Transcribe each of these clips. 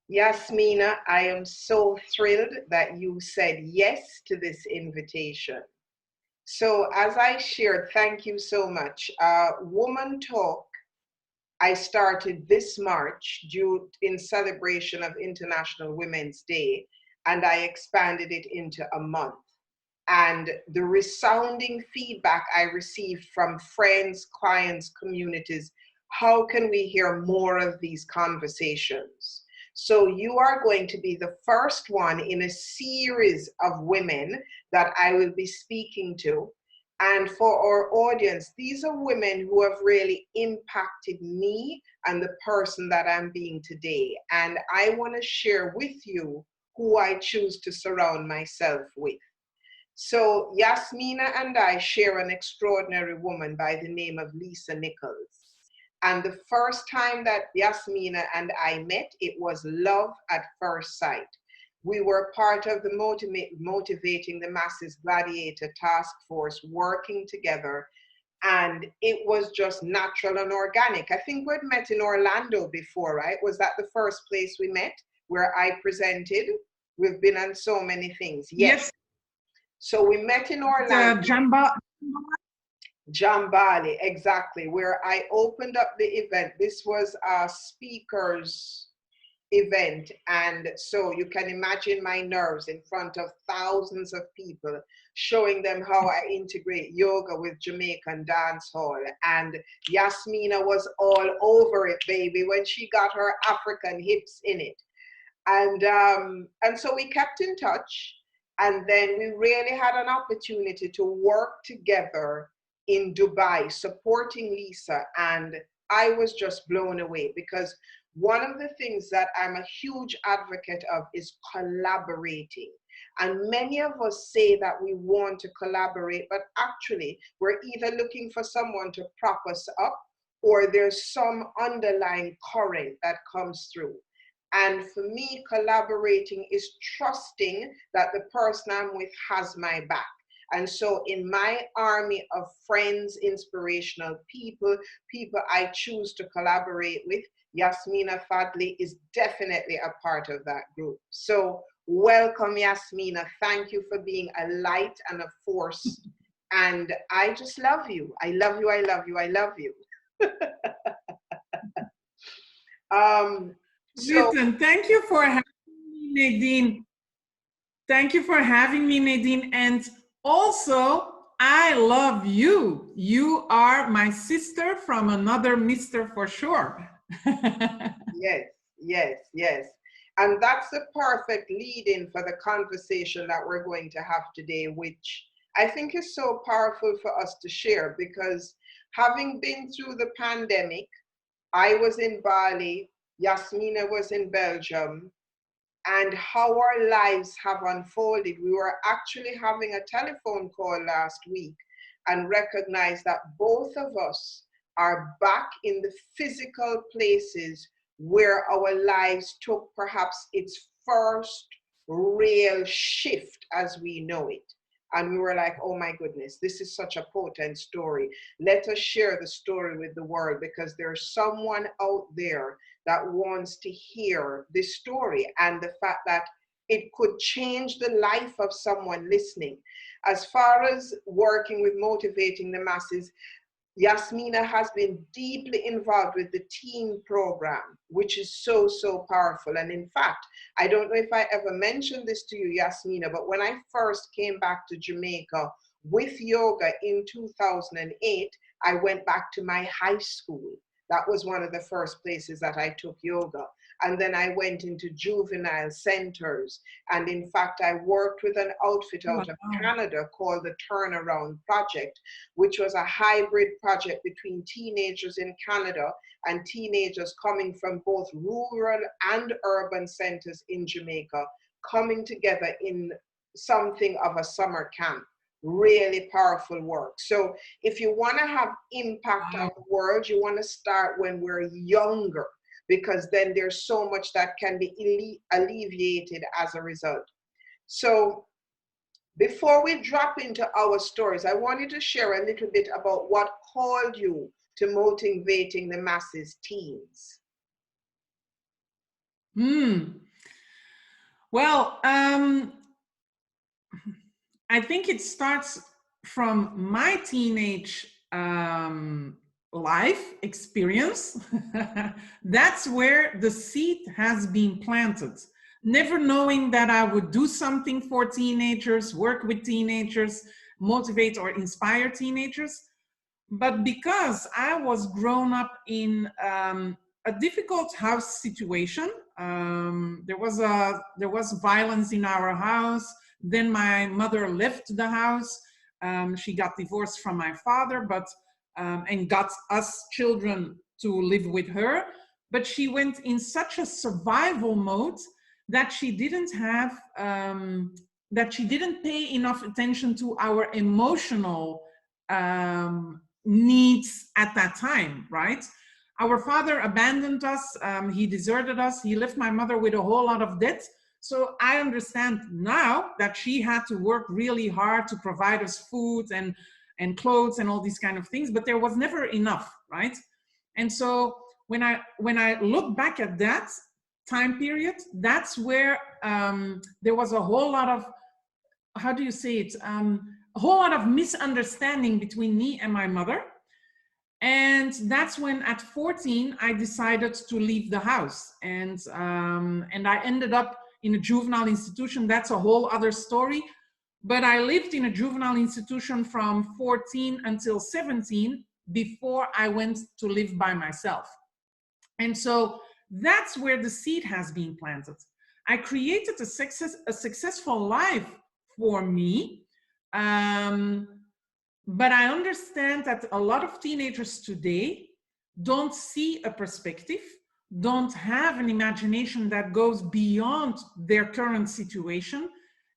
Yasmina, I am so thrilled that you said yes to this invitation. So, as I shared, thank you so much. Woman Talk, I started this March due in celebration of International Women's Day, and I expanded it into a month. And the resounding feedback I received from friends, clients, communities, how can we hear more of these conversations? So you are going to be the first one in a series of women that I will be speaking to. And for our audience, these are women who have really impacted me and the person that I'm being today. And I want to share with you who I choose to surround myself with. So Yasmina and I share an extraordinary woman by the name of Lisa Nichols. And the first time that Yasmina and I met, it was love at first sight. We were part of the Motivating the Masses Gladiator Task Force, working together, and it was just natural and organic. I think we'd met in Orlando before, right? Was that the first place we met where I presented? We've been on so many things. Yes. So we met in Orlando. Jambali, exactly, where I opened up the event. This was a speaker's event. And so you can imagine my nerves in front of thousands of people, showing them how I integrate yoga with Jamaican dance hall. And Yasmina was all over it, baby, when she got her African hips in it. And so we kept in touch. And then we really had an opportunity to work together in Dubai, supporting Lisa. And I was just blown away because one of the things that I'm a huge advocate of is collaborating. And many of us say that we want to collaborate, but actually we're either looking for someone to prop us up or there's some underlying current that comes through. And for me, collaborating is trusting that the person I'm with has my back. And so in my army of friends, inspirational people, people I choose to collaborate with, Yazmina Fadii is definitely a part of that group. So welcome, Yasmina. Thank you for being a light and a force. And I just love you. I love you, I love you, I love you. Listen, thank you for having me, Nadine. Thank you for having me, Nadine. And also, I love you. You are my sister from another mister for sure. Yes, yes, yes. And that's the perfect lead-in for the conversation that we're going to have today, which I think is so powerful for us to share because having been through the pandemic, I was in Bali, Yasmina was in Belgium, and how our lives have unfolded. We were actually having a telephone call last week and recognized that both of us are back in the physical places where our lives took perhaps its first real shift as we know it. And we were like, oh my goodness, this is such a potent story. Let us share the story with the world because there's someone out there that wants to hear this story and the fact that it could change the life of someone listening. As far as working with motivating the masses, Yasmina has been deeply involved with the teen program, which is so, so powerful. And in fact, I don't know if I ever mentioned this to you, Yasmina, but when I first came back to Jamaica with yoga in 2008, I went back to my high school. That was one of the first places that I took yoga. And then I went into juvenile centers. And in fact, I worked with an outfit out of Canada called the Turnaround Project, which was a hybrid project between teenagers in Canada and teenagers coming from both rural and urban centers in Jamaica, coming together in something of a summer camp. Really powerful work. So if you want to have impact on the world, you want to start when we're younger, because then there's so much that can be alleviated as a result. So before we drop into our stories, I wanted to share a little bit about what called you to motivating the masses teens. Well, I think it starts from my teenage life experience. That's where the seed has been planted. Never knowing that I would do something for teenagers, work with teenagers, motivate or inspire teenagers. But because I was grown up in a difficult house situation, there was violence in our house. Then my mother left the house. She got divorced from my father, but and got us children to live with her. But she went in such a survival mode that she didn't have that she didn't pay enough attention to our emotional needs at that time, right? Our father abandoned us, he deserted us, he left my mother with a whole lot of debt. So I understand now that she had to work really hard to provide us food and clothes and all these kind of things, but there was never enough, right? And so when I look back at that time period, that's where there was a whole lot of, how do you say it? A whole lot of misunderstanding between me and my mother. And that's when at 14, I decided to leave the house. And I ended up in a juvenile institution. That's a whole other story. But I lived in a juvenile institution from 14 until 17 before I went to live by myself. And so that's where the seed has been planted. I created a successful life for me. But I understand that a lot of teenagers today don't see a perspective, don't have an imagination that goes beyond their current situation.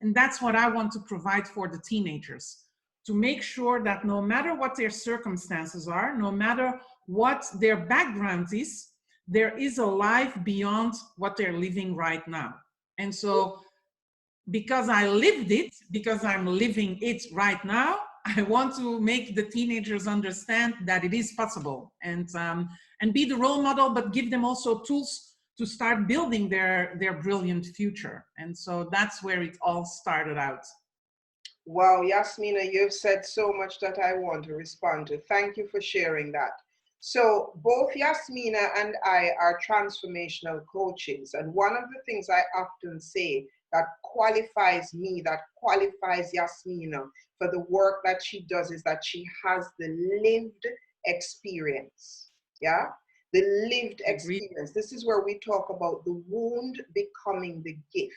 And that's what I want to provide for the teenagers, to make sure that no matter what their circumstances are, no matter what their background is, there is a life beyond what they're living right now. And so, because I lived it, because I'm living it right now, I want to make the teenagers understand that it is possible, and be the role model, but give them also tools to start building their brilliant future. And so that's where it all started out. Wow, Yasmina, you've said so much that I want to respond to. Thank you for sharing that. So both Yasmina and I are transformational coaches. And one of the things I often say that qualifies me, that qualifies Yasmina for the work that she does, is that she has the lived experience. Yeah? The lived experience. This is where we talk about the wound becoming the gift.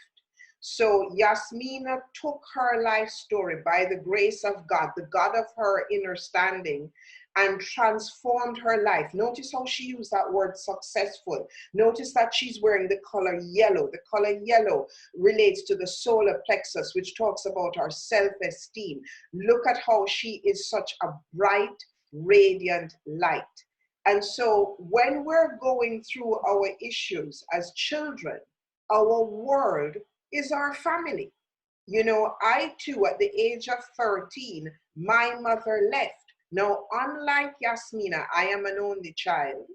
So Yasmina took her life story by the grace of God, the God of her understanding, and transformed her life. Notice how she used that word successful. Notice that she's wearing the color yellow. The color yellow relates to the solar plexus, which talks about our self-esteem. Look at how she is such a bright, radiant light. And so when we're going through our issues as children, our world is our family. You know, I too, at the age of 13, my mother left. Now, unlike Yasmina, I am an only child.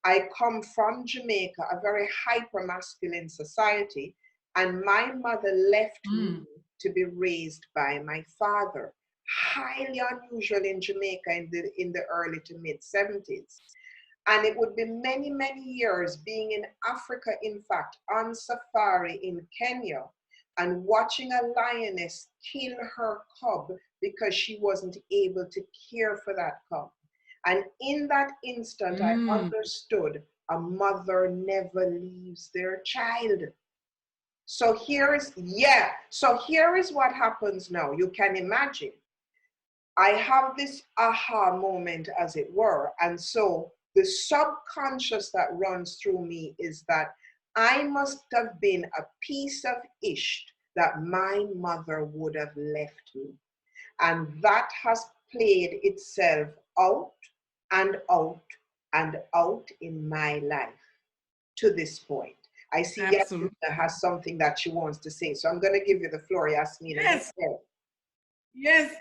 I come from Jamaica, a very hyper-masculine society, and my mother left me to be raised by my father. Highly unusual in Jamaica in the early to mid-70s. And it would be many, many years being in Africa, in fact, on safari in Kenya, and watching a lioness kill her cub because she wasn't able to care for that cub. And in that instant, I understood a mother never leaves their child. So here is what happens now. You can imagine. I have this aha moment, as it were. And so the subconscious that runs through me is that I must have been a piece of ish that my mother would have left me. And that has played itself out and out and out in my life to this point. I see Yasmina has something that she wants to say. So I'm going to give you the floor, Yasmina. Yes. Yes.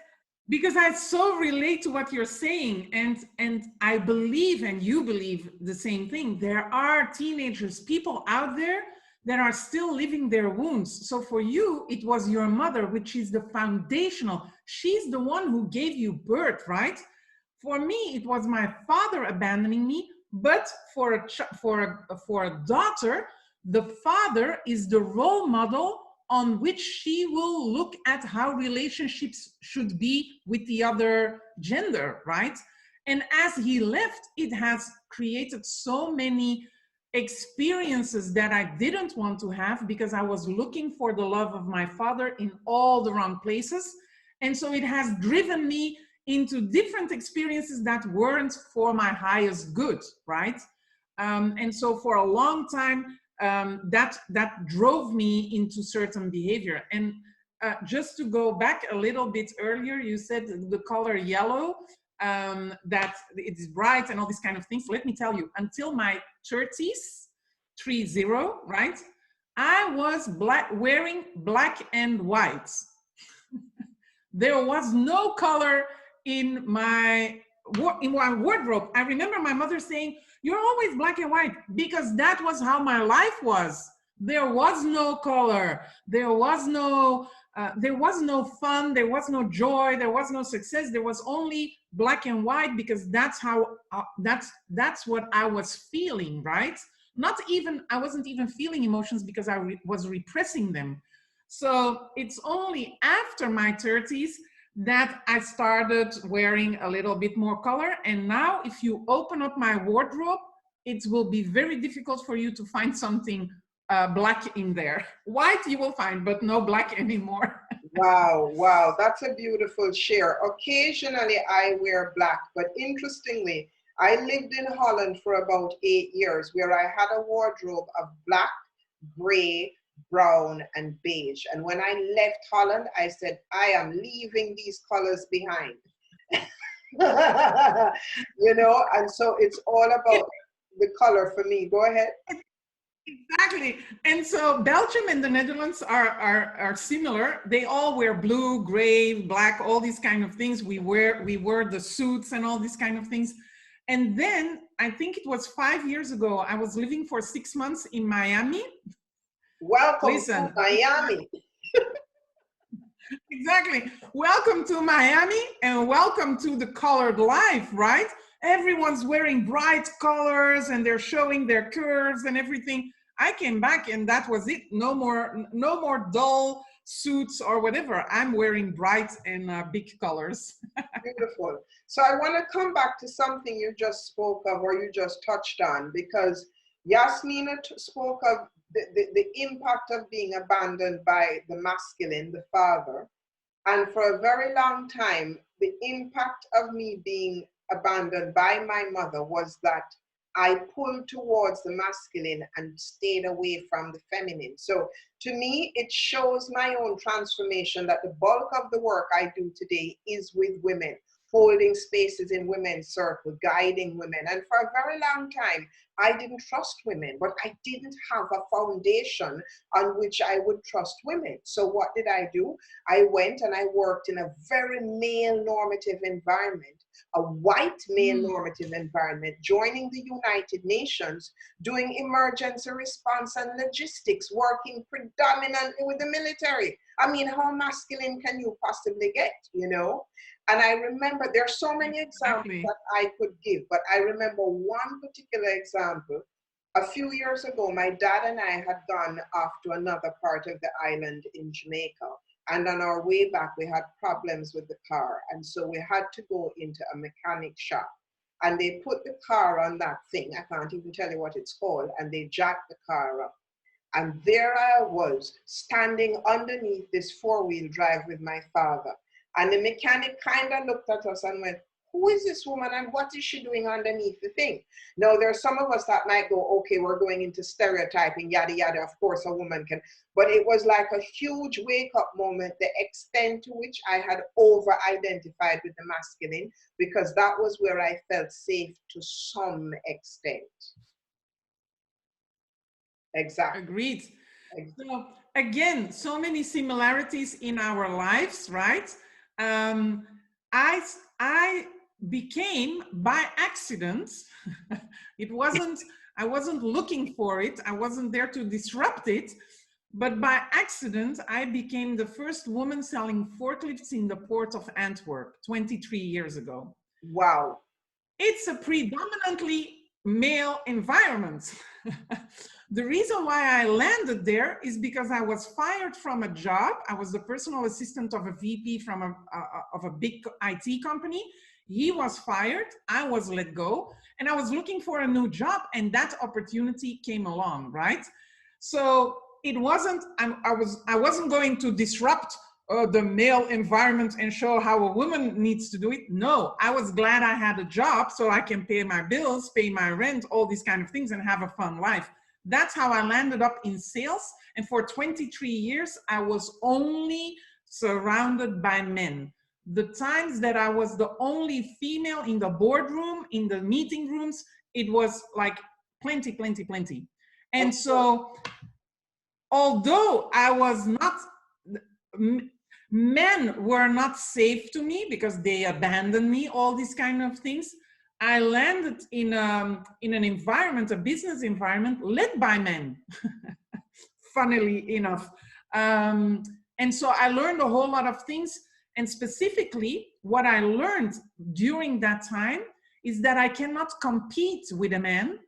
because I so relate to what you're saying, and I believe, and you believe the same thing. There are teenagers, people out there that are still living their wounds. So for you, it was your mother, which is the foundational. She's the one who gave you birth, right? For me, it was my father abandoning me. But for a daughter, the father is the role model on which she will look at how relationships should be with the other gender, right? And as he left, it has created so many experiences that I didn't want to have because I was looking for the love of my father in all the wrong places. And so it has driven me into different experiences that weren't for my highest good, right? And so for a long time, that drove me into certain behavior. And just to go back a little bit earlier, you said the color yellow, that it's bright and all these kind of things. Let me tell you, until my 30s, 30, right? I was wearing black and white. There was no color in my wardrobe. I remember my mother saying, "You're always black and white," because that was how my life was. There was no color. There was no fun. There was no joy. There was no success. There was only black and white because that's how that's what I was feeling, right? Not even I wasn't even feeling emotions because I was repressing them. So it's only after my 30s that I started wearing a little bit more color. And now if you open up my wardrobe, it will be very difficult for you to find something black in there. White you will find, but no black anymore. Wow, wow, that's a beautiful share. Occasionally I wear black, but interestingly, I lived in Holland for about 8 years where I had a wardrobe of black, gray, brown, and beige. And when I left Holland, I said, I am leaving these colors behind. You know, and so it's all about the color for me. Go ahead. Exactly. And so Belgium and the Netherlands are similar. They all wear blue, gray, black, all these kind of things. We wear the suits and all these kind of things. And then I think it was 5 years ago, I was living for 6 months in Miami. Welcome Listen, to Miami. exactly. Welcome to Miami and welcome to the colored life, right? Everyone's wearing bright colors and they're showing their curves and everything. I came back and that was it. No more dull suits or whatever. I'm wearing bright and big colors. Beautiful. So I want to come back to something you just spoke of or you just touched on, because Yasmina spoke of the impact of being abandoned by the masculine, the father. And for a very long time, the impact of me being abandoned by my mother was that I pulled towards the masculine and stayed away from the feminine. So to me, it shows my own transformation that the bulk of the work I do today is with women, holding spaces in women's circle, guiding women. And for a very long time, I didn't trust women, but I didn't have a foundation on which I would trust women. So what did I do? I went and I worked in a very male normative environment, a white male normative environment, joining the United Nations, doing emergency response and logistics, working predominantly with the military. I mean, how masculine can you possibly get, you know? And I remember there are so many examples that I could give, but I remember one particular example. A few years ago, my dad and I had gone off to another part of the island in Jamaica. And on our way back, we had problems with the car. And so we had to go into a mechanic shop. And they put the car on that thing. I can't even tell you what it's called. And they jacked the car up. And there I was, standing underneath this four-wheel drive with my father. And the mechanic kind of looked at us and went, who is this woman and what is she doing underneath the thing? Now, there are some of us that might go, okay, we're going into stereotyping, yada, yada. Of course, a woman can. But it was like a huge wake-up moment, the extent to which I had over-identified with the masculine, because that was where I felt safe to some extent. Exactly. Agreed. So again, so many similarities in our lives, right? I became by accident. I wasn't looking for it. I wasn't there to disrupt it. But by accident, I became the first woman selling forklifts in the port of Antwerp 23 years ago. Wow. It's a predominantly male environment. The reason why I landed there is because I was fired from a job. I was the personal assistant of a VP from of a big IT company. He was fired, I was let go, and I was looking for a new job, and that opportunity came along, right? So it wasn't, I wasn't going to disrupt the male environment and show how a woman needs to do it. No, I was glad I had a job so I can pay my bills, pay my rent, all these kind of things, and have a fun life. That's how I landed up in sales. And for 23 years, I was only surrounded by men. The times that I was the only female in the boardroom, in the meeting rooms, it was like plenty. And so, although I was not, men were not safe to me because they abandoned me, all these kind of things, I landed in an environment, a business environment led by men, funnily enough. And so I learned a whole lot of things. And specifically, what I learned during that time is that I cannot compete with a man.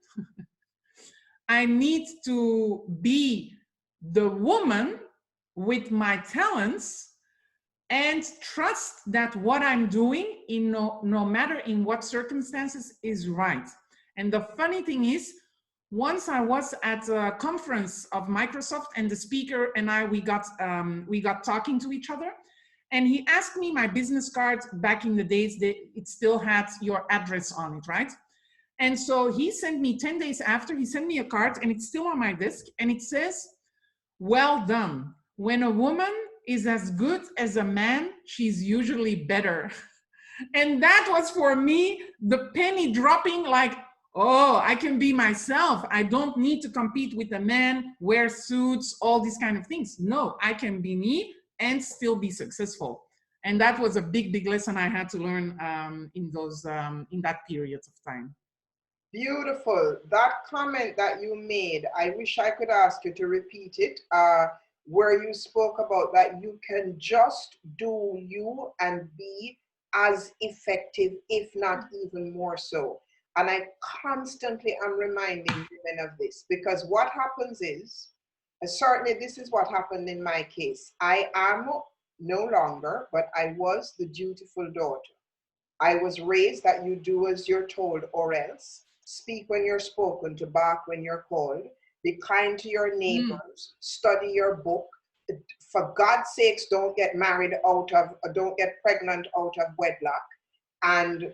I need to be the woman with my talents and trust that what I'm doing, in no matter in what circumstances, is right. And the funny thing is, once I was at a conference of Microsoft, and the speaker and I, we got talking to each other, and he asked me my business card. Back in the days, it still had your address on it, right? And so he sent me 10 days after, he sent me a card, and it's still on my desk, and it says, "Well done. When a woman is as good as a man, she's usually better." And that was for me the penny dropping, like, oh, I can be myself. I don't need to compete with a man, wear suits, all these kind of things. No, I can be me and still be successful. And that was a big lesson I had to learn in that period of time. Beautiful. That comment that you made, I wish I could ask you to repeat it, where you spoke about that you can just do you and be as effective, if not even more so. And I constantly am reminding women of this, because what happens is, certainly this is what happened in my case. I am no longer, but I was the dutiful daughter. I was raised that you do as you're told or else. Speak when you're spoken to, bark when you're called, be kind to your neighbors, study your book. For God's sakes, don't get don't get pregnant out of wedlock, and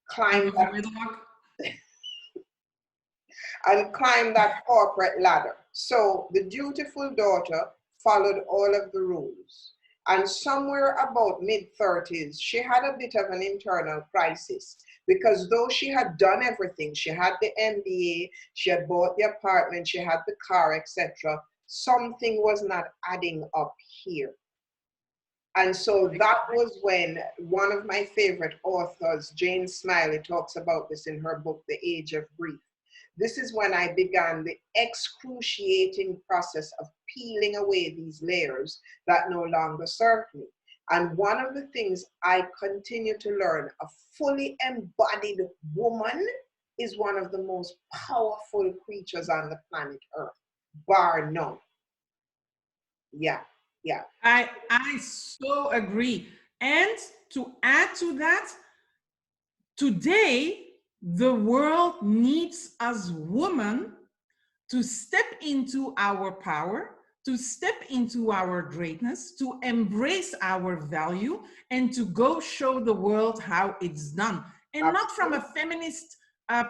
climb that corporate ladder. So the dutiful daughter followed all of the rules. And somewhere about mid-30s, she had a bit of an internal crisis, because though she had done everything, she had the MBA, she had bought the apartment, she had the car, etc., something was not adding up here. And so that was when one of my favorite authors, Jane Smiley, talks about this in her book, The Age of Grief. This is when I began the excruciating process of peeling away these layers that no longer serve me. And one of the things I continue to learn, a fully embodied woman is one of the most powerful creatures on the planet Earth, bar none. Yeah. I so agree. And to add to that, today, the world needs us women to step into our power, to step into our greatness, to embrace our value, and to go show the world how it's done. And not from a feminist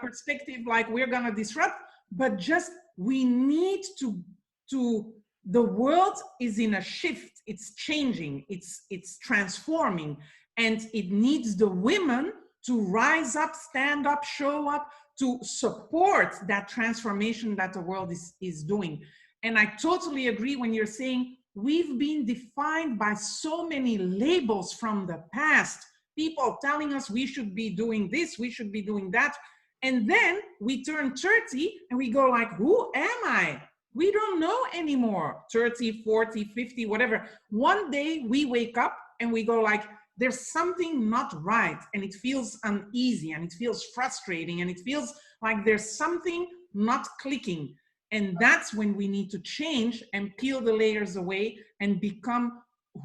perspective, like we're gonna disrupt, but just we need to the world is in a shift, it's changing, it's transforming, and it needs the women to rise up, stand up, show up, to support that transformation that the world is doing. And I totally agree when you're saying we've been defined by so many labels from the past. people telling us we should be doing this, we should be doing that. And then we turn 30 and we go like, who am I? We don't know anymore. 30, 40, 50, whatever. One day we wake up and we go like, there's something not right, and it feels uneasy, and it feels frustrating, and it feels like there's something not clicking. And that's when we need to change and peel the layers away and become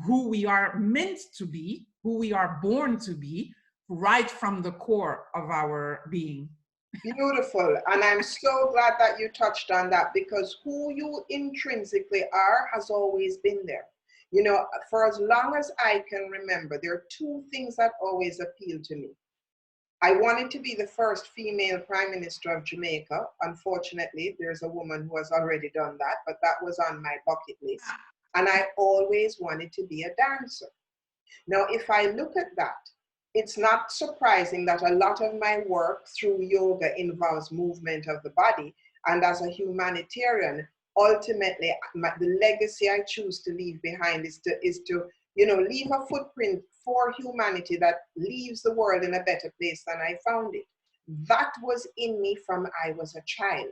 who we are meant to be, who we are born to be, right from the core of our being. Beautiful. And I'm so glad that you touched on that, because who you intrinsically are has always been there. You know, for as long as I can remember, there are two things that always appeal to me. I wanted to be the first female prime minister of Jamaica. Unfortunately, there's a woman who has already done that, but that was on my bucket list. And I always wanted to be a dancer. Now, if I look at that, it's not surprising that a lot of my work through yoga involves movement of the body. And as a humanitarian, ultimately, the legacy I choose to leave behind is to leave a footprint for humanity that leaves the world in a better place than I found it. That was in me from I was a child.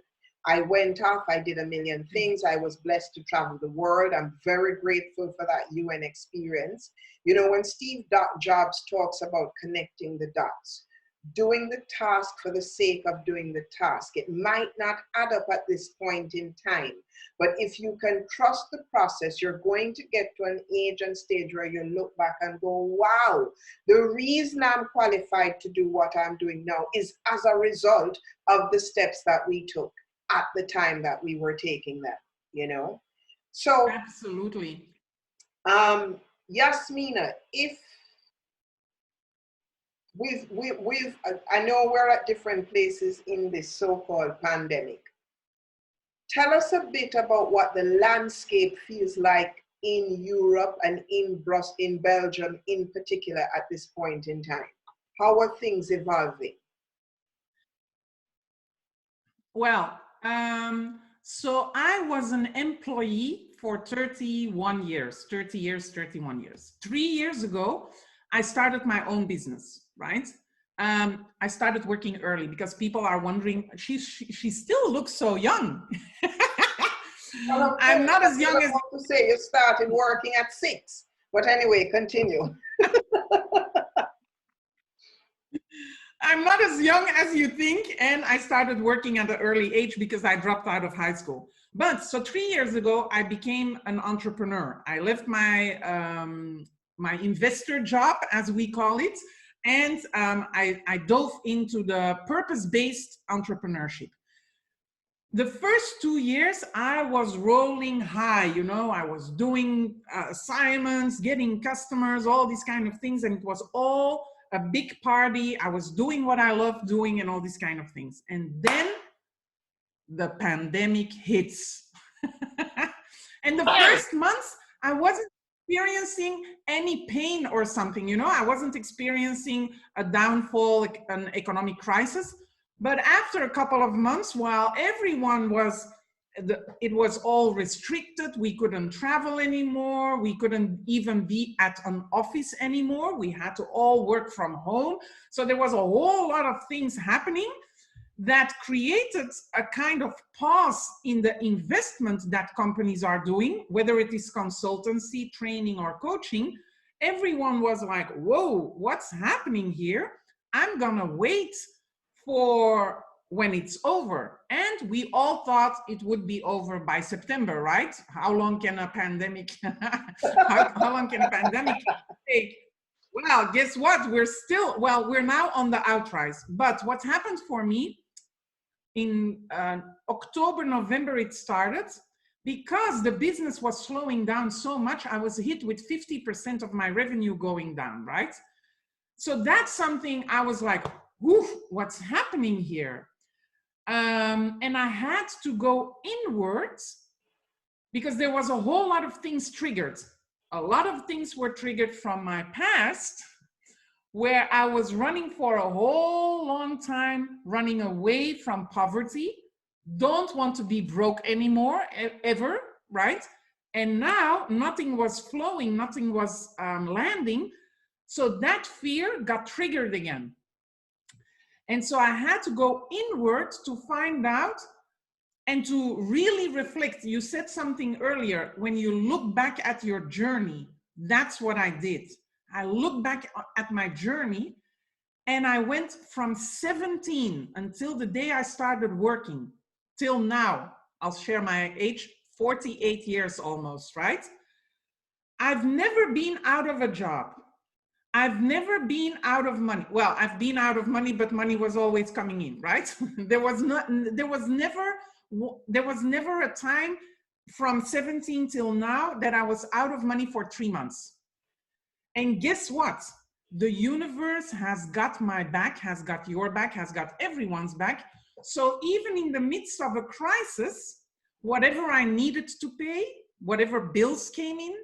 I went off, I did a million things. I was blessed to travel the world. I'm very grateful for that UN experience. You know, when Steve Jobs talks about connecting the dots, doing the task for the sake of doing the task, it might not add up at this point in time, but if you can trust the process, you're going to get to an age and stage where you look back and go, wow, the reason I'm qualified to do what I'm doing now is as a result of the steps that we took at the time that we were taking them, you know? So absolutely. Yasmina, if I know we're at different places in this so-called pandemic. Tell us a bit about what the landscape feels like in Europe and in Belgium in particular at this point in time. How are things evolving? Well, so I was an employee for 31 years. 3 years ago, I started my own business, right? I started working early because people are wondering, she still looks so young. I'm not as young as you say. You started working at 6, but anyway, continue. I'm not as young as you think, and I started working at an early age because I dropped out of high school. But so 3 years ago, I became an entrepreneur. I left my my investor job, as we call it, and I dove into the purpose-based entrepreneurship. The first 2 years, I was rolling high, you know, I was doing assignments, getting customers, all these kind of things, and it was all a big party. I was doing what I love doing and all these kind of things. And then the pandemic hits. And the first months, I wasn't experiencing any pain or something, you know, I wasn't experiencing a downfall, an economic crisis. But after a couple of months, while everyone was, it was all restricted, we couldn't travel anymore, we couldn't even be at an office anymore, we had to all work from home. So there was a whole lot of things happening that created a kind of pause in the investment that companies are doing, whether it is consultancy, training, or coaching. Everyone was like, whoa, what's happening here? I'm gonna wait for when it's over. And we all thought it would be over by September, right? How long can a pandemic, how long can a pandemic take? Well, guess what? We're now on the outrise. But what happened for me in October, November, it started, because the business was slowing down so much, I was hit with 50% of my revenue going down, right? So that's something I was like, woof, what's happening here? And I had to go inwards because there was a whole lot of things triggered. A lot of things were triggered from my past, where I was running for a whole long time, running away from poverty, don't want to be broke anymore, ever, right? And now nothing was flowing, nothing was landing. So that fear got triggered again. And so I had to go inward to find out and to really reflect. You said something earlier, when you look back at your journey, that's what I did. I looked back at my journey, and I went from 17 until the day I started working till now. I'll share my age, 48 years almost, right? I've never been out of a job. I've never been out of money. Well, I've been out of money, but money was always coming in, right? there was never a time from 17 till now that I was out of money for 3 months. And guess what? The universe has got my back, has got your back, has got everyone's back. So even in the midst of a crisis, whatever I needed to pay, whatever bills came in,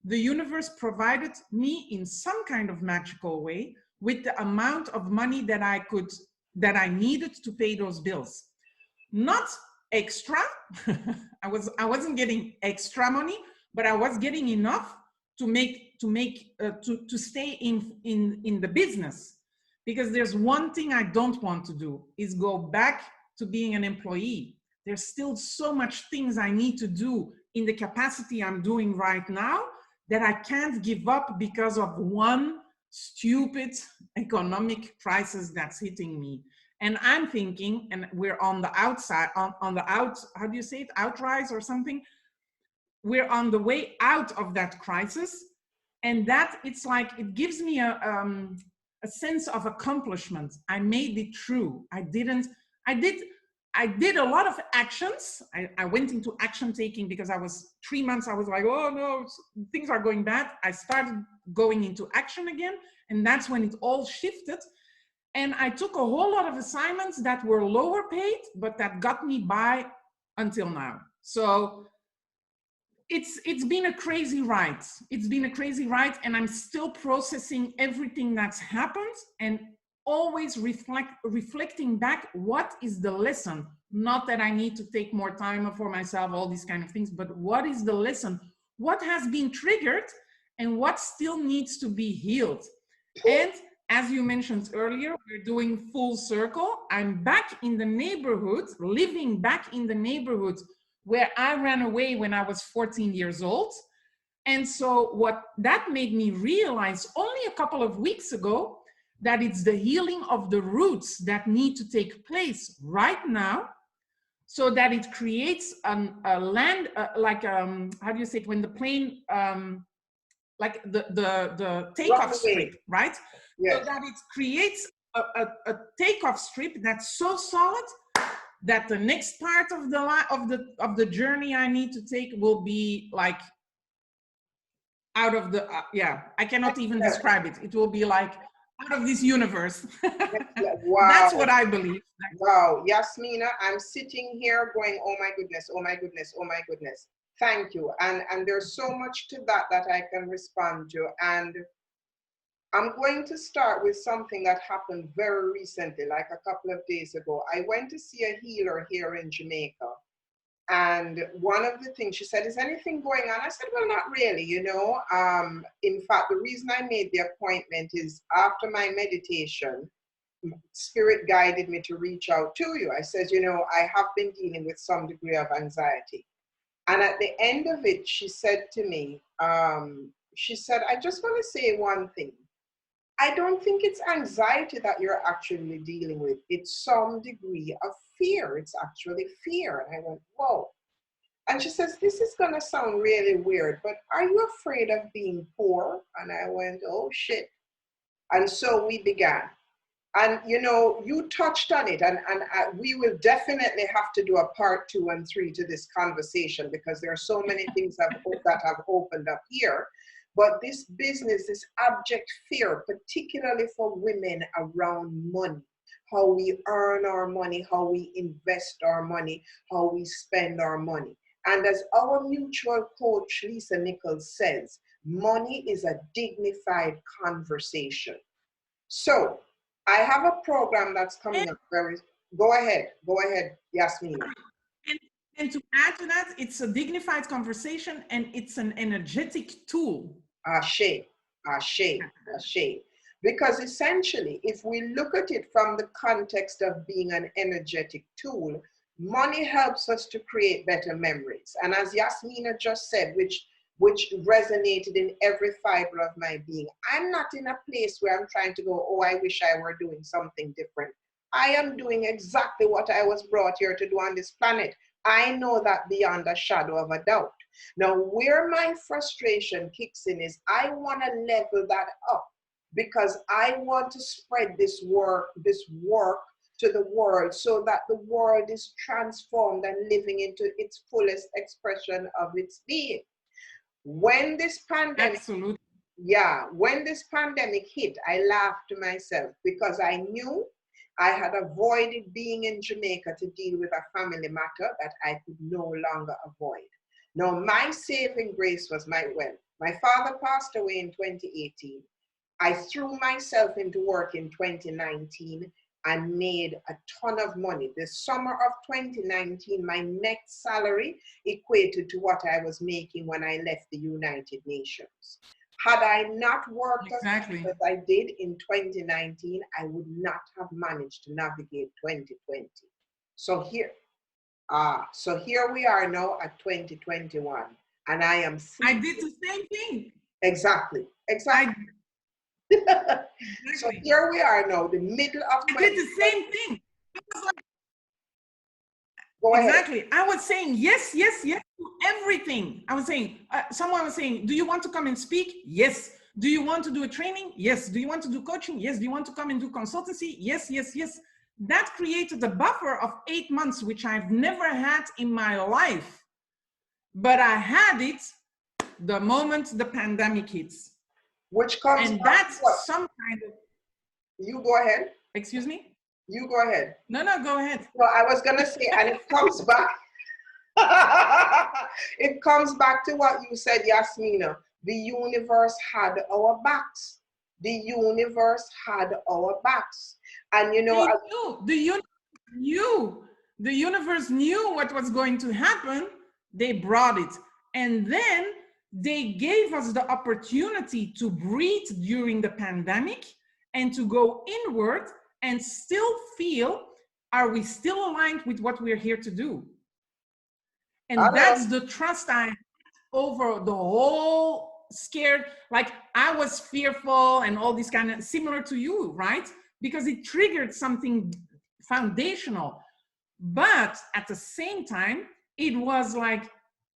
the universe provided me in some kind of magical way with the amount of money that I needed to pay those bills. Not extra. I wasn't getting extra money, but I was getting enough to stay in the business. Because there's one thing I don't want to do, is go back to being an employee. There's still so much things I need to do in the capacity I'm doing right now that I can't give up because of one stupid economic crisis that's hitting me. And I'm thinking, and we're on the outside, on the out, how do you say it? Outrise or something. We're on the way out of that crisis. And that, it's like, it gives me a sense of accomplishment. I made it through. I did a lot of actions. I went into action taking because I was 3 months, I was like, oh no, things are going bad. I started going into action again. And that's when it all shifted. And I took a whole lot of assignments that were lower paid, but that got me by until now. So it's been a crazy ride. It's been a crazy ride, and I'm still processing everything that's happened, and always reflecting back, what is the lesson? Not that I need to take more time for myself, all these kind of things, but what is the lesson? What has been triggered and what still needs to be healed? And as you mentioned earlier, we're doing full circle. I'm back in the neighborhood, living back in the neighborhood where I ran away when I was 14 years old. And so what that made me realize only a couple of weeks ago, that it's the healing of the roots that need to take place right now, so that it creates a land, how do you say it, when the plane, like the takeoff strip, right? Yes. So that it creates a takeoff strip that's so solid that the next part of the journey I need to take will be like out of the I cannot even describe it. It will be like out of this universe. Wow. That's what I believe. Wow, Yasmina, I'm sitting here going, oh my goodness, oh my goodness, oh my goodness. Thank you. And there's so much to that I can respond to. And I'm going to start with something that happened very recently, like a couple of days ago. I went to see a healer here in Jamaica. And one of the things she said, is anything going on? I said, well, not really, you know. In fact, the reason I made the appointment is after my meditation, Spirit guided me to reach out to you. I said, you know, I have been dealing with some degree of anxiety. And at the end of it, she said to me, she said, I just want to say one thing. I don't think it's anxiety that you're actually dealing with. It's some degree of fear. It's actually fear. And I went, whoa. And she says, this is going to sound really weird, but are you afraid of being poor? And I went, oh, shit. And so we began. And, you know, you touched on it, and we will definitely have to do a part 2 and 3 to this conversation, because there are so many things that have opened up here. But this business, this abject fear, particularly for women around money, how we earn our money, how we invest our money, how we spend our money. And as our mutual coach, Lisa Nichols, says, money is a dignified conversation. So I have a program that's coming up go ahead, Yasmina. And to add to that, it's a dignified conversation, and it's an energetic tool. Ashe. Ashe, ashe. Because essentially, if we look at it from the context of being an energetic tool, money helps us to create better memories. And as Yasmina just said, which resonated in every fiber of my being, I'm not in a place where I'm trying to go, oh, I wish I were doing something different. I am doing exactly what I was brought here to do on this planet. I know that beyond a shadow of a doubt. Now, where my frustration kicks in is I want to level that up because I want to spread this work to the world so that the world is transformed and living into its fullest expression of its being. When this pandemic, Absolutely. when this pandemic hit, I laughed to myself because I knew I had avoided being in Jamaica to deal with a family matter that I could no longer avoid. Now, my saving grace was my wealth. My father passed away in 2018. I threw myself into work in 2019 and made a ton of money. The summer of 2019, my net salary equated to what I was making when I left the United Nations. Had I not worked as I did in 2019, I would not have managed to navigate 2020. So here we are now at 2021, and I am free. I did the same thing. Exactly. So here we are now, the middle of. I did the same thing. I was like, go ahead. Exactly. I was saying yes, yes, yes to everything. I was saying, someone was saying, do you want to come and speak? Yes. Do you want to do a training? Yes. Do you want to do coaching? Yes. Do you want to come and do consultancy? Yes, yes, yes. That created a buffer of 8 months, which I've never had in my life. But I had it the moment the pandemic hits. Which comes and that's some kind of. You go ahead. Excuse me? You go ahead. No, go ahead. Well, I was going to say, and it comes back. It comes back to what you said, Yasmina. The universe had our backs. The universe had our backs. And you know, the universe knew what was going to happen. They brought it. And then they gave us the opportunity to breathe during the pandemic and to go inward and still feel, are we still aligned with what we're here to do? And that's the trust I had over the whole scared, like I was fearful and all this kind of similar to you, right? Because it triggered something foundational. But at the same time, it was like,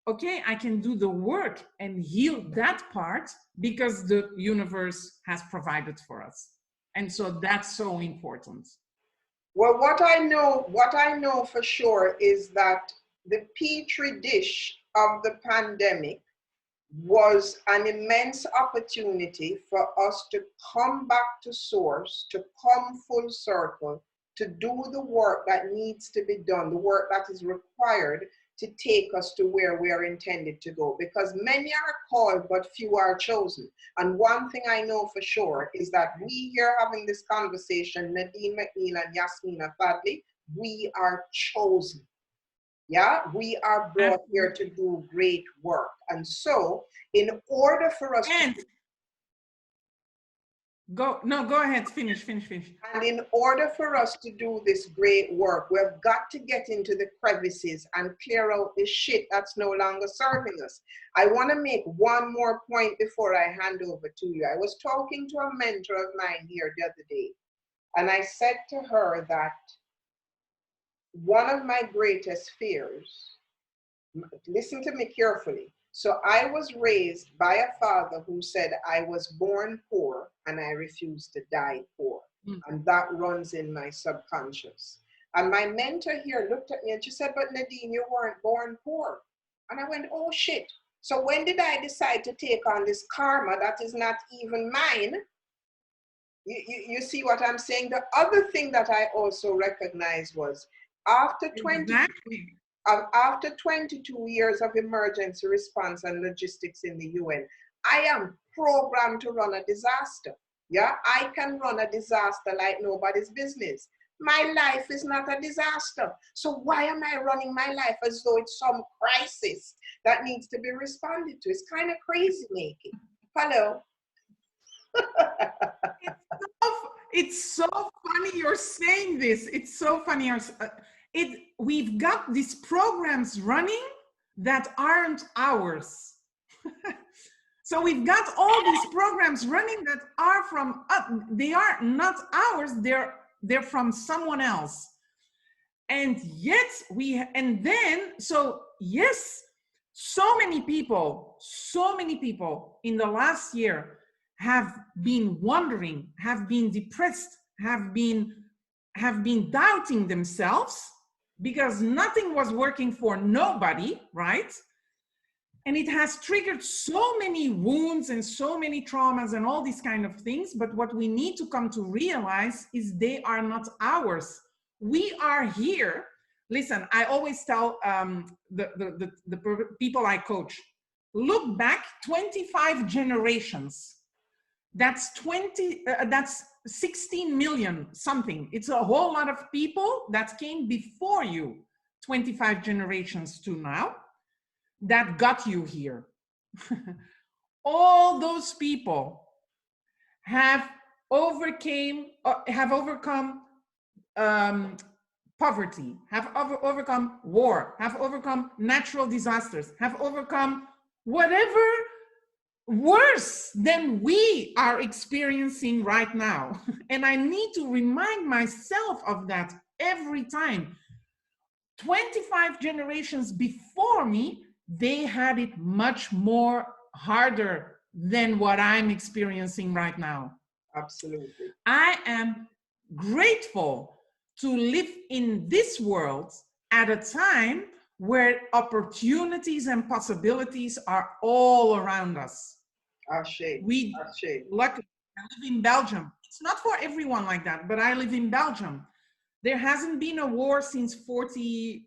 okay, I can do the work and heal that part because the universe has provided for us. And so that's so important. Well, what I know for sure is that the petri dish of the pandemic was an immense opportunity for us to come back to source, to come full circle, to do the work that needs to be done, the work that is required to take us to where we are intended to go. Because many are called, but few are chosen. And one thing I know for sure is that we here having this conversation, Nadine McNeil and Yazmina Fadii, we are chosen. Yeah, we are brought here to do great work. And so in order for us go ahead, finish. And in order for us to do this great work, we've got to get into the crevices and clear out the shit that's no longer serving us. I want to make one more point before I hand over to you. I was talking to a mentor of mine here the other day, and I said to her that one of my greatest fears, listen to me carefully. So I was raised by a father who said I was born poor and I refused to die poor. And that runs in my subconscious. And my mentor here looked at me and she said, but Nadine, you weren't born poor. And I went, oh shit. So when did I decide to take on this karma that is not even mine? You see what I'm saying? The other thing that I also recognized was after 22 years of emergency response and logistics in the UN, I am programmed to run a disaster. Yeah, I can run a disaster like nobody's business. My life is not a disaster. So why am I running my life as though it's some crisis that needs to be responded to? It's kind of crazy making. Hello. It's so funny you're saying this. It's so funny. We've got these programs running that aren't ours. So we've got all these programs running that are from us. They are not ours. They're from someone else. And yet yes, so many people in the last year have been wondering, have been depressed, have been doubting themselves because nothing was working for nobody, right? And it has triggered so many wounds and so many traumas and all these kind of things. But what we need to come to realize is they are not ours. We are here. Listen, I always tell the people I coach, look back 25 generations. That's 16 million something. It's a whole lot of people that came before you, 25 generations to now, that got you here. All those people have overcome poverty, have overcome war, have overcome natural disasters, have overcome whatever worse than we are experiencing right now. And I need to remind myself of that every time. 25 generations before me, they had it much more harder than what I'm experiencing right now. Absolutely. I am grateful to live in this world at a time where opportunities and possibilities are all around us. Luckily, I live in Belgium. It's not for everyone like that, but I live in Belgium. There hasn't been a war since 50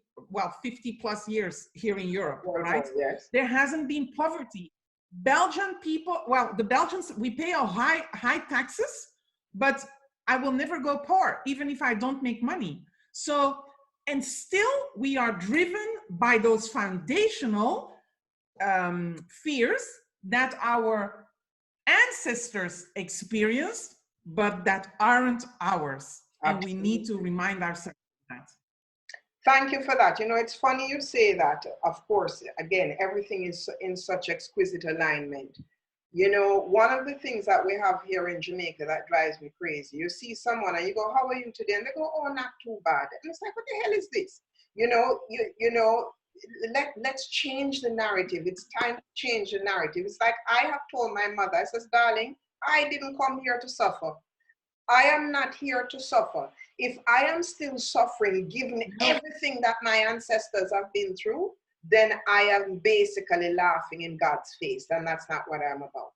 plus years here in Europe, right? Yes. There hasn't been poverty. Belgian people, the Belgians, we pay a high taxes, but I will never go poor, even if I don't make money. So, and still we are driven by those foundational fears that our ancestors experienced, but that aren't ours. And we need to remind ourselves of that. Thank you for that. You know, it's funny you say that. Of course, again, everything is in such exquisite alignment. You know, one of the things that we have here in Jamaica that drives me crazy, you see someone and you go, how are you today? And they go, oh, not too bad. And it's like, what the hell is this? You know, let's change the narrative. It's time to change the narrative. It's like I have told my mother, I says, darling, I didn't come here to suffer. I am not here to suffer. If I am still suffering, given everything that my ancestors have been through, then I am basically laughing in God's face, and that's not what I'm about.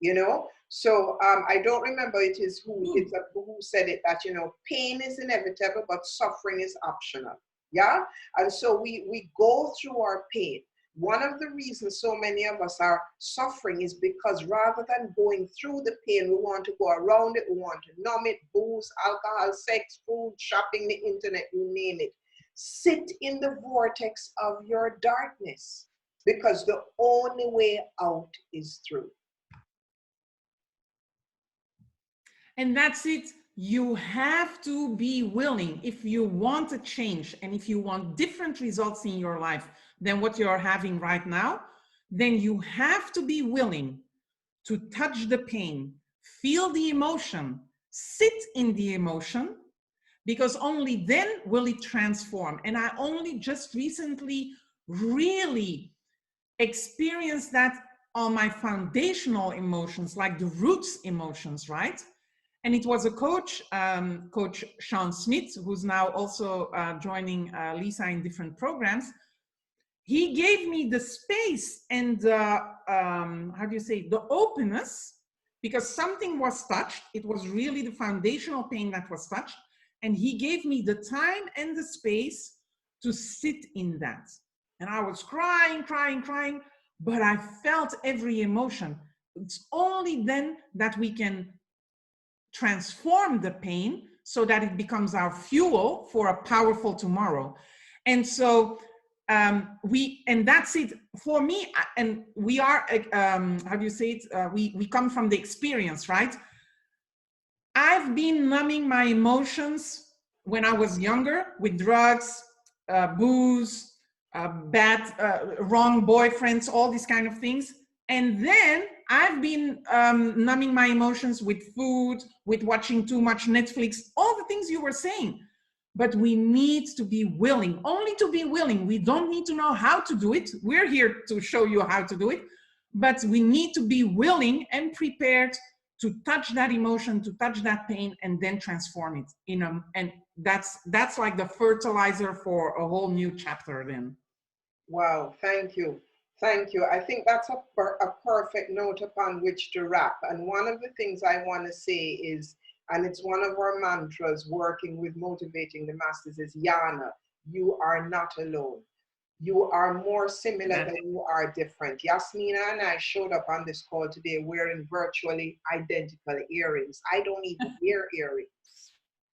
You know? So I don't remember who said it, that, you know, pain is inevitable, but suffering is optional. Yeah? And so we go through our pain. One of the reasons so many of us are suffering is because rather than going through the pain, we want to go around it, we want to numb it, booze, alcohol, sex, food, shopping, the internet, you name it. Sit in the vortex of your darkness, because the only way out is through. And that's it. You have to be willing, if you want a change and if you want different results in your life than what you're having right now, then you have to be willing to touch the pain, feel the emotion, sit in the emotion, because only then will it transform. And I only just recently really experienced that on my foundational emotions, like the roots emotions, right? And it was a coach, Coach Sean Smith, who's now also joining Lisa in different programs. He gave me the space and the openness, because something was touched. It was really the foundational pain that was touched. And he gave me the time and the space to sit in that. And I was crying, but I felt every emotion. It's only then that we can transform the pain so that it becomes our fuel for a powerful tomorrow. And so and that's it for me. And we are, how do you say it? We come from the experience, right? I've been numbing my emotions when I was younger with drugs, booze, wrong boyfriends, all these kind of things. And then I've been numbing my emotions with food, with watching too much Netflix, all the things you were saying. But we need to be willing, only to be willing. We don't need to know how to do it. We're here to show you how to do it. But we need to be willing and prepared to touch that emotion, to touch that pain, and then transform it. You know, and that's like the fertilizer for a whole new chapter then. Wow, thank you. Thank you. I think that's a perfect note upon which to wrap. And one of the things I want to say is, and it's one of our mantras working with motivating the masses, is Yana, you are not alone. You are more similar than you are different. Yasmina and I showed up on this call today wearing virtually identical earrings. I don't even wear earrings,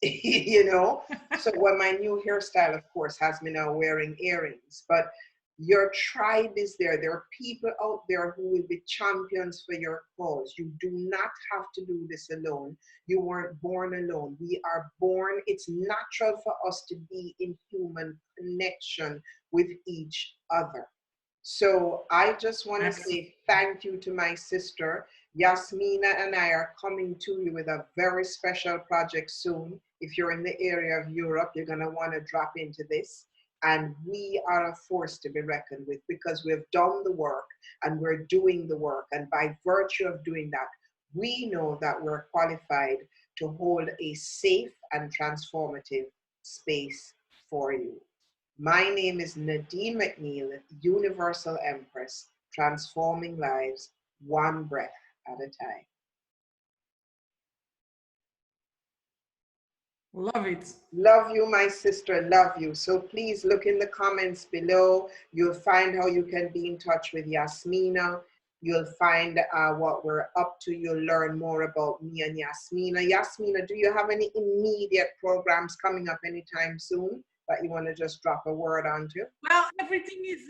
you know? So when my new hairstyle, of course, has me now wearing earrings, but your tribe is there. There are people out there who will be champions for your cause. You do not have to do this alone. You weren't born alone. We are born. It's natural for us to be in human connection with each other. So I just want to say thank you to my sister. Yasmina and I are coming to you with a very special project soon. If you're in the area of Europe, you're going to want to drop into this. And we are a force to be reckoned with because we've done the work and we're doing the work. And by virtue of doing that, we know that we're qualified to hold a safe and transformative space for you. My name is Nadine McNeil, Universal Empress, transforming lives one breath at a time. Love it. Love you, my sister, love you. So please look in the comments below. You'll find how you can be in touch with Yasmina. You'll find what we're up to. You'll learn more about me and Yasmina. Yasmina, do you have any immediate programs coming up anytime soon that you want to just drop a word onto? Well, everything is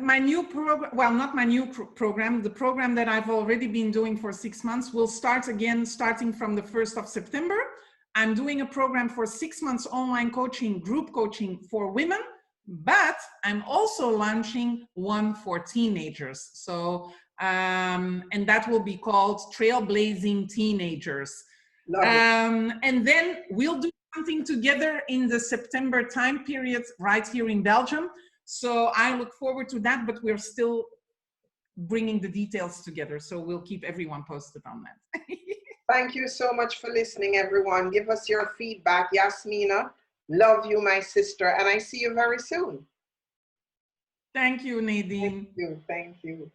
my new program, well, not my new program, the program that I've already been doing for 6 months will start again starting from the 1st of September. I'm doing a program for 6 months online coaching, group coaching for women, but I'm also launching one for teenagers. So, and that will be called Trailblazing Teenagers. And then we'll do something together in the September time period right here in Belgium. So I look forward to that, but we're still bringing the details together. So we'll keep everyone posted on that. Thank you so much for listening, everyone. Give us your feedback. Yasmina, love you, my sister, and I see you very soon. Thank you, Nadine. Thank you. Thank you.